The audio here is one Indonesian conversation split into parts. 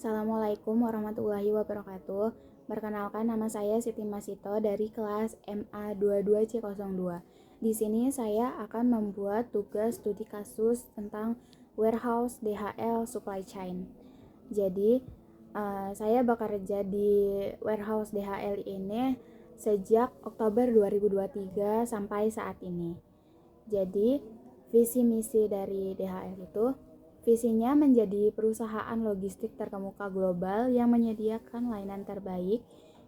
Assalamualaikum warahmatullahi wabarakatuh. Perkenalkan, nama saya Siti Masito dari kelas MA22C02. Di sini saya akan membuat tugas studi kasus tentang warehouse DHL supply chain. Jadi, saya bekerja di warehouse DHL ini sejak Oktober 2023 sampai saat ini. Jadi, visi misi dari DHL itu, visinya menjadi perusahaan logistik terkemuka global yang menyediakan layanan terbaik,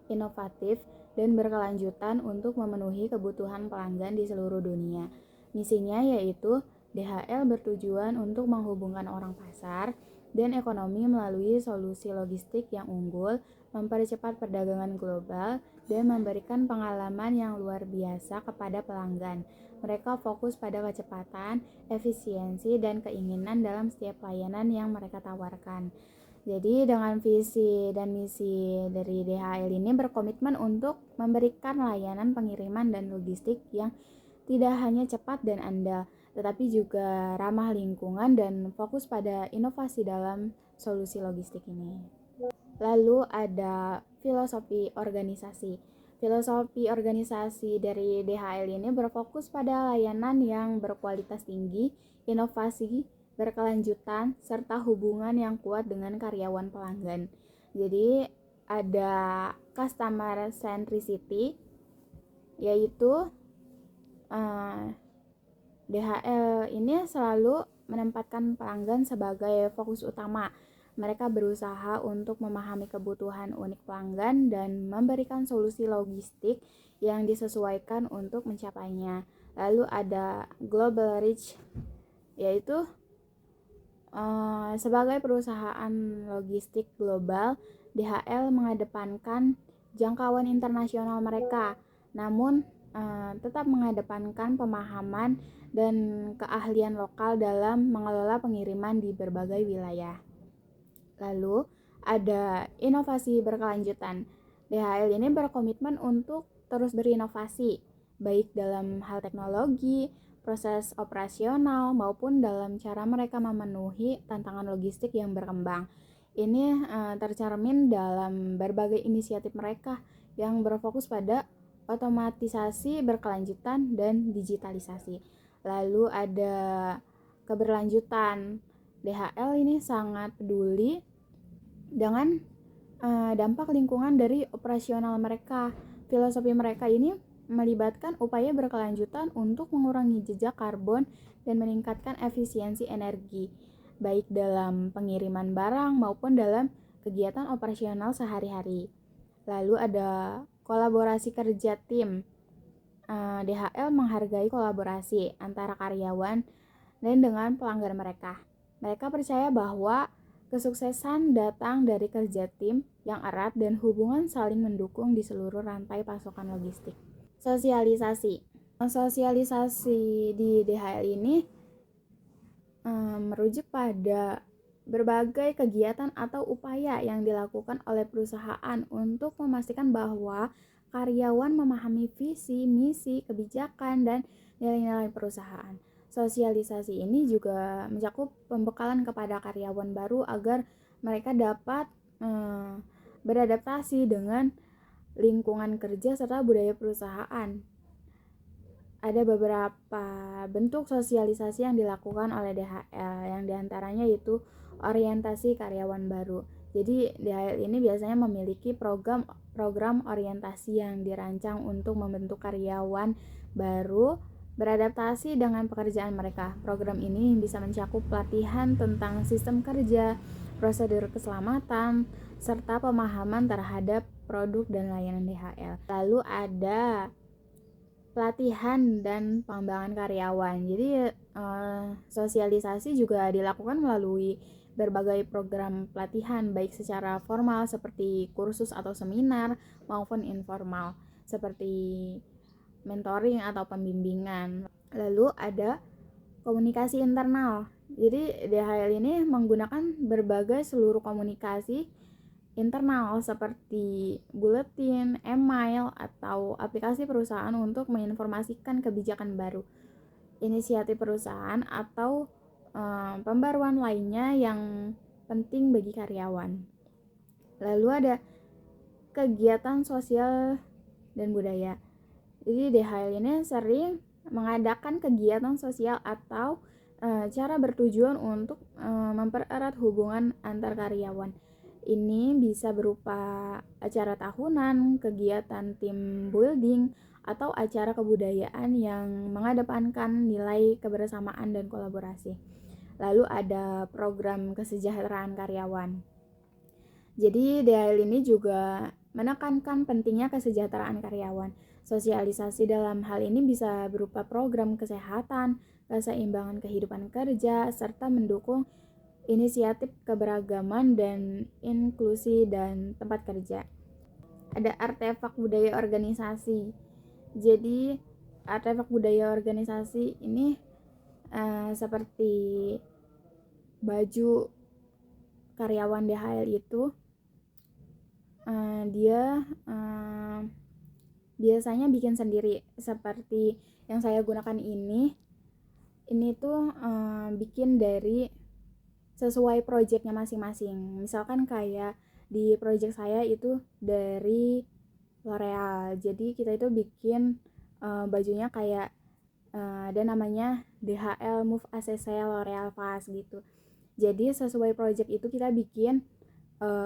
inovatif, dan berkelanjutan untuk memenuhi kebutuhan pelanggan di seluruh dunia. Misinya yaitu DHL bertujuan untuk menghubungkan orang pasar dan ekonomi melalui solusi logistik yang unggul, mempercepat perdagangan global, dan memberikan pengalaman yang luar biasa kepada pelanggan. Mereka fokus pada kecepatan, efisiensi, dan keinginan dalam setiap layanan yang mereka tawarkan. Jadi dengan visi dan misi dari DHL ini berkomitmen untuk memberikan layanan pengiriman dan logistik yang tidak hanya cepat dan andal, tetapi juga ramah lingkungan dan fokus pada inovasi dalam solusi logistik ini. Lalu ada filosofi organisasi. Filosofi organisasi dari DHL ini berfokus pada layanan yang berkualitas tinggi, inovasi, berkelanjutan, serta hubungan yang kuat dengan karyawan pelanggan. Jadi ada customer centricity, yaitu DHL ini selalu menempatkan pelanggan sebagai fokus utama. Mereka berusaha untuk memahami kebutuhan unik pelanggan dan memberikan solusi logistik yang disesuaikan untuk mencapainya. Lalu ada global reach, yaitu sebagai perusahaan logistik global, DHL mengedepankan jangkauan internasional mereka, namun tetap mengedepankan pemahaman dan keahlian lokal dalam mengelola pengiriman di berbagai wilayah. Lalu ada inovasi berkelanjutan. DHL ini berkomitmen untuk terus berinovasi, baik dalam hal teknologi, proses operasional, maupun dalam cara mereka memenuhi tantangan logistik yang berkembang. Ini tercermin dalam berbagai inisiatif mereka yang berfokus pada otomatisasi berkelanjutan dan digitalisasi. Lalu ada keberlanjutan. DHL ini sangat peduli dengan dampak lingkungan dari operasional mereka. Filosofi mereka ini melibatkan upaya berkelanjutan untuk mengurangi jejak karbon dan meningkatkan efisiensi energi, baik dalam pengiriman barang maupun dalam kegiatan operasional sehari-hari. Lalu ada kolaborasi kerja tim. DHL menghargai kolaborasi antara karyawan dan dengan pelanggan mereka. Mereka percaya bahwa kesuksesan datang dari kerja tim yang erat dan hubungan saling mendukung di seluruh rantai pasokan logistik. Sosialisasi di DHL ini merujuk pada berbagai kegiatan atau upaya yang dilakukan oleh perusahaan untuk memastikan bahwa karyawan memahami visi, misi, kebijakan, dan nilai-nilai perusahaan. Sosialisasi ini juga mencakup pembekalan kepada karyawan baru agar mereka dapat beradaptasi dengan lingkungan kerja serta budaya perusahaan. Ada beberapa bentuk sosialisasi yang dilakukan oleh DHL, yang diantaranya itu orientasi karyawan baru. Jadi DHL ini biasanya memiliki program orientasi yang dirancang untuk membentuk karyawan baru beradaptasi dengan pekerjaan mereka. Program ini bisa mencakup pelatihan tentang sistem kerja, prosedur keselamatan, serta pemahaman terhadap produk dan layanan DHL. Lalu ada pelatihan dan pengembangan karyawan. Jadi sosialisasi juga dilakukan melalui berbagai program pelatihan, baik secara formal seperti kursus atau seminar maupun informal seperti mentoring atau pembimbingan. Lalu ada komunikasi internal. Jadi DHL ini menggunakan berbagai seluruh komunikasi internal seperti buletin, email, atau aplikasi perusahaan untuk menginformasikan kebijakan baru, inisiatif perusahaan, atau pembaruan lainnya yang penting bagi karyawan. Lalu ada kegiatan sosial dan budaya. Jadi DHL ini sering mengadakan kegiatan sosial atau cara bertujuan untuk mempererat hubungan antar karyawan. Ini bisa berupa acara tahunan, kegiatan team building, atau acara kebudayaan yang mengedepankan nilai kebersamaan dan kolaborasi. Lalu ada program kesejahteraan karyawan. Jadi DHL ini juga menekankan pentingnya kesejahteraan karyawan. Sosialisasi dalam hal ini bisa berupa program kesehatan, keseimbangan kehidupan kerja, serta mendukung inisiatif keberagaman dan inklusi dan tempat kerja. Ada artefak budaya organisasi. Jadi artefak budaya organisasi ini seperti baju karyawan DHL itu dia biasanya bikin sendiri, seperti yang saya gunakan ini tuh bikin dari sesuai projectnya masing-masing. Misalkan kayak di project saya itu dari L'Oreal, jadi kita itu bikin bajunya kayak ada namanya DHL Move ACC L'Oreal Fast gitu. Jadi sesuai project itu kita bikin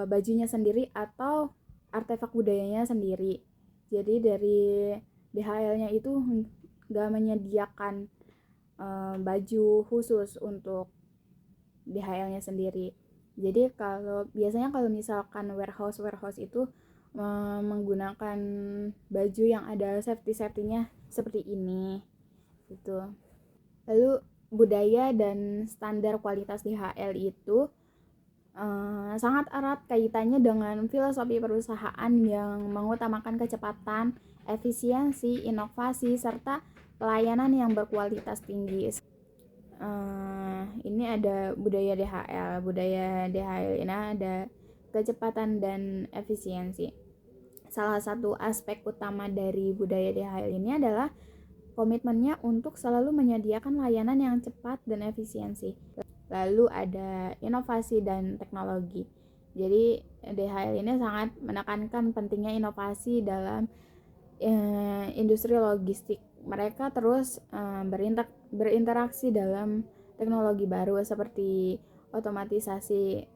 bajunya sendiri atau artefak budayanya sendiri. Jadi dari DHL-nya itu nggak menyediakan baju khusus untuk DHL-nya sendiri. Jadi biasanya kalau misalkan warehouse itu menggunakan baju yang ada safety-nya seperti ini gitu. Lalu budaya dan standar kualitas DHL itu sangat erat kaitannya dengan filosofi perusahaan yang mengutamakan kecepatan, efisiensi, inovasi, serta pelayanan yang berkualitas tinggi. Ini ada budaya DHL. Budaya DHL ini ada kecepatan dan efisiensi. Salah satu aspek utama dari budaya DHL ini adalah komitmennya untuk selalu menyediakan layanan yang cepat dan efisiensi. Lalu ada inovasi dan teknologi. Jadi DHL ini sangat menekankan pentingnya inovasi dalam industri logistik. Mereka terus berinteraksi dalam teknologi baru seperti otomatisasi,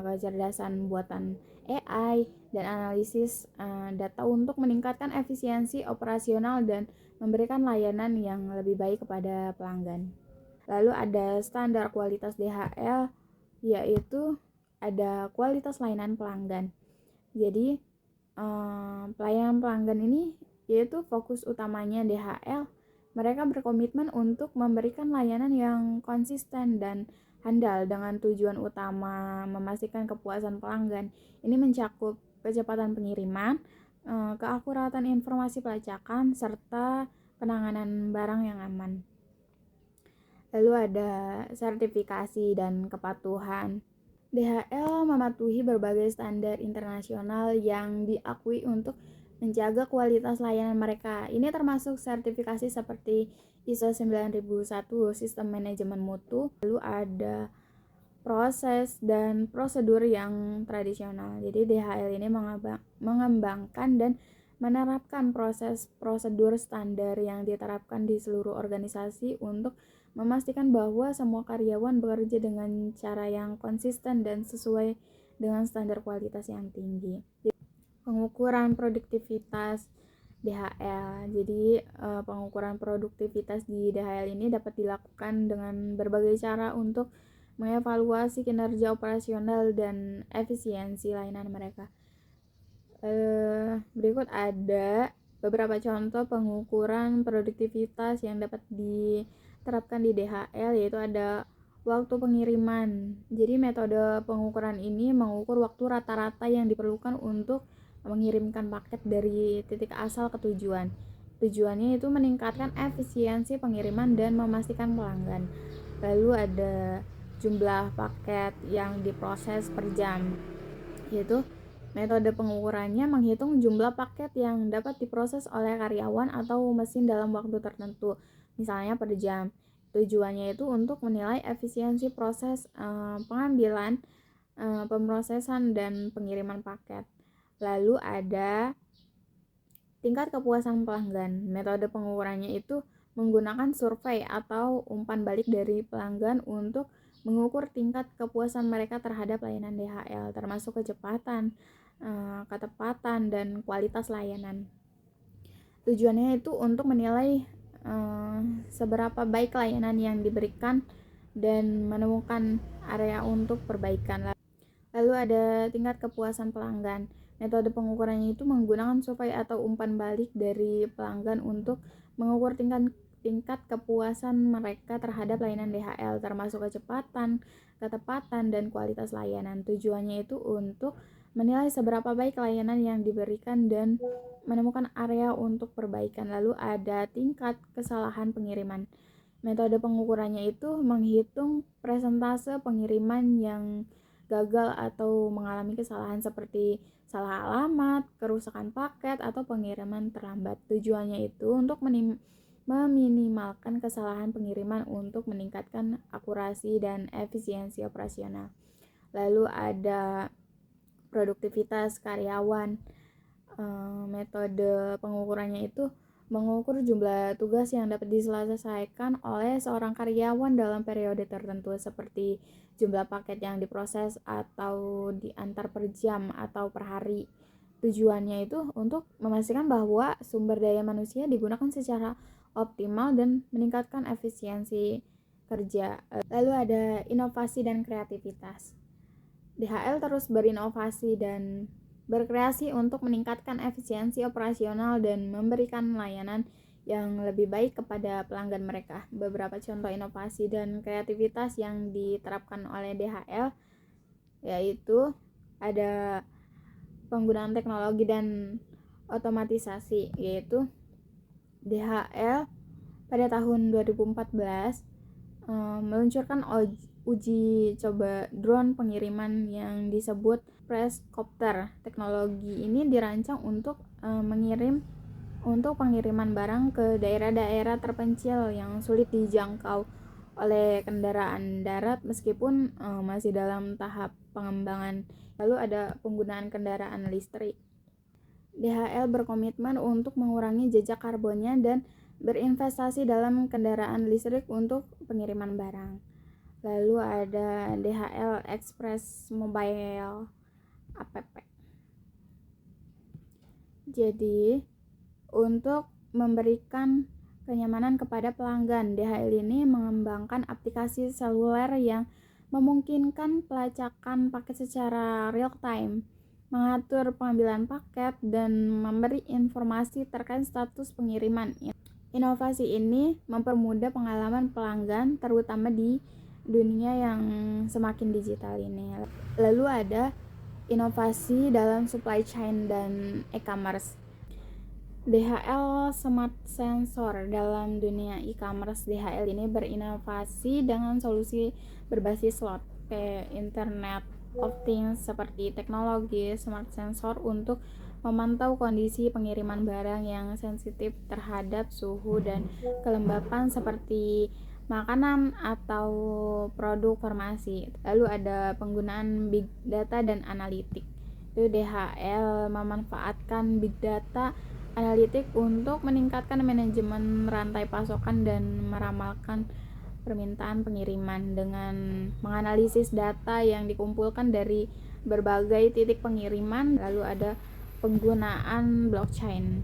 kecerdasan buatan AI, dan analisis data untuk meningkatkan efisiensi operasional dan memberikan layanan yang lebih baik kepada pelanggan. Lalu ada standar kualitas DHL, yaitu ada kualitas layanan pelanggan. Jadi pelayanan pelanggan ini yaitu fokus utamanya DHL. Mereka berkomitmen untuk memberikan layanan yang konsisten dan handal dengan tujuan utama memastikan kepuasan pelanggan. Ini mencakup kecepatan pengiriman, keakuratan informasi pelacakan, serta penanganan barang yang aman. Lalu ada sertifikasi dan kepatuhan. DHL mematuhi berbagai standar internasional yang diakui untuk menjaga kualitas layanan mereka. Ini termasuk sertifikasi seperti ISO 9001 Sistem Manajemen Mutu. Lalu ada proses dan prosedur yang tradisional. Jadi DHL ini mengembangkan dan menerapkan prosedur standar yang diterapkan di seluruh organisasi untuk memastikan bahwa semua karyawan bekerja dengan cara yang konsisten dan sesuai dengan standar kualitas yang tinggi. Pengukuran produktivitas DHL. Jadi pengukuran produktivitas di DHL ini dapat dilakukan dengan berbagai cara untuk mengevaluasi kinerja operasional dan efisiensi layanan mereka. Berikut ada beberapa contoh pengukuran produktivitas yang dapat diterapkan di DHL, yaitu ada waktu pengiriman. Jadi metode pengukuran ini mengukur waktu rata-rata yang diperlukan untuk mengirimkan paket dari titik asal ke tujuan. Tujuannya itu meningkatkan efisiensi pengiriman dan memastikan pelanggan. Lalu ada jumlah paket yang diproses per jam, yaitu metode pengukurannya menghitung jumlah paket yang dapat diproses oleh karyawan atau mesin dalam waktu tertentu, misalnya per jam. Tujuannya itu untuk menilai efisiensi proses pengambilan pemrosesan dan pengiriman paket. Lalu ada tingkat kepuasan pelanggan. Metode pengukurannya itu menggunakan survei atau umpan balik dari pelanggan untuk mengukur tingkat kepuasan mereka terhadap layanan DHL, termasuk kecepatan, ketepatan, dan kualitas layanan. Tujuannya itu untuk menilai seberapa baik layanan yang diberikan dan menemukan area untuk perbaikan. Lalu ada tingkat kepuasan pelanggan. Metode pengukurannya itu menggunakan survei atau umpan balik dari pelanggan untuk mengukur tingkat kepuasan mereka terhadap layanan DHL, termasuk kecepatan, ketepatan, dan kualitas layanan. Tujuannya itu untuk menilai seberapa baik layanan yang diberikan dan menemukan area untuk perbaikan. Lalu ada tingkat kesalahan pengiriman. Metode pengukurannya itu menghitung persentase pengiriman yang gagal atau mengalami kesalahan seperti salah alamat, kerusakan paket, atau pengiriman terlambat. Tujuannya itu untuk meminimalkan kesalahan pengiriman untuk meningkatkan akurasi dan efisiensi operasional. Lalu ada produktivitas karyawan. Metode pengukurannya itu mengukur jumlah tugas yang dapat diselesaikan oleh seorang karyawan dalam periode tertentu, seperti jumlah paket yang diproses atau diantar per jam atau per hari. Tujuannya itu untuk memastikan bahwa sumber daya manusia digunakan secara optimal dan meningkatkan efisiensi kerja. Lalu ada inovasi dan kreativitas. DHL terus berinovasi dan berkreasi untuk meningkatkan efisiensi operasional dan memberikan layanan yang lebih baik kepada pelanggan mereka. Beberapa contoh inovasi dan kreativitas yang diterapkan oleh DHL yaitu ada penggunaan teknologi dan otomatisasi, yaitu DHL pada tahun 2014 meluncurkan uji coba drone pengiriman yang disebut Prescopter. Teknologi ini dirancang untuk pengiriman barang ke daerah-daerah terpencil yang sulit dijangkau oleh kendaraan darat meskipun masih dalam tahap pengembangan. Lalu ada penggunaan kendaraan listrik. DHL berkomitmen untuk mengurangi jejak karbonnya dan berinvestasi dalam kendaraan listrik untuk pengiriman barang. Lalu ada DHL Express Mobile app. Jadi, untuk memberikan kenyamanan kepada pelanggan, DHL ini mengembangkan aplikasi seluler yang memungkinkan pelacakan paket secara real time, mengatur pengambilan paket, dan memberi informasi terkait status pengiriman. Inovasi ini mempermudah pengalaman pelanggan, terutama di dunia yang semakin digital ini. Lalu ada inovasi dalam supply chain dan e-commerce. DHL Smart Sensor. Dalam dunia e-commerce, DHL ini berinovasi dengan solusi berbasis slot ke Internet of Things seperti teknologi Smart Sensor untuk memantau kondisi pengiriman barang yang sensitif terhadap suhu dan kelembapan seperti makanan atau produk farmasi. Lalu ada penggunaan big data dan analitik. Itu DHL memanfaatkan big data analitik untuk meningkatkan manajemen rantai pasokan dan meramalkan permintaan pengiriman dengan menganalisis data yang dikumpulkan dari berbagai titik pengiriman. Lalu ada penggunaan blockchain.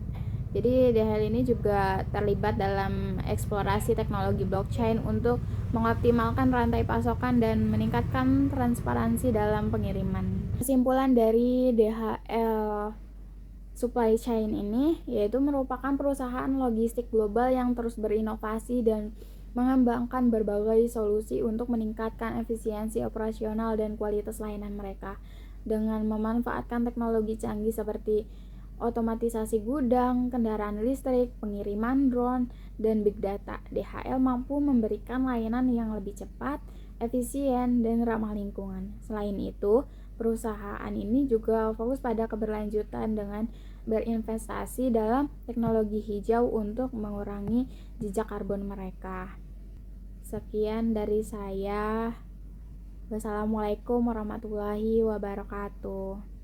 Jadi DHL ini juga terlibat dalam eksplorasi teknologi blockchain untuk mengoptimalkan rantai pasokan dan meningkatkan transparansi dalam pengiriman. Kesimpulan dari DHL supply chain ini yaitu merupakan perusahaan logistik global yang terus berinovasi dan mengembangkan berbagai solusi untuk meningkatkan efisiensi operasional dan kualitas layanan mereka. Dengan memanfaatkan teknologi canggih seperti otomatisasi gudang, kendaraan listrik, pengiriman drone, dan big data, DHL mampu memberikan layanan yang lebih cepat, efisien, dan ramah lingkungan. Selain itu, perusahaan ini juga fokus pada keberlanjutan dengan berinvestasi dalam teknologi hijau untuk mengurangi jejak karbon mereka. Sekian dari saya. Wassalamualaikum warahmatullahi wabarakatuh.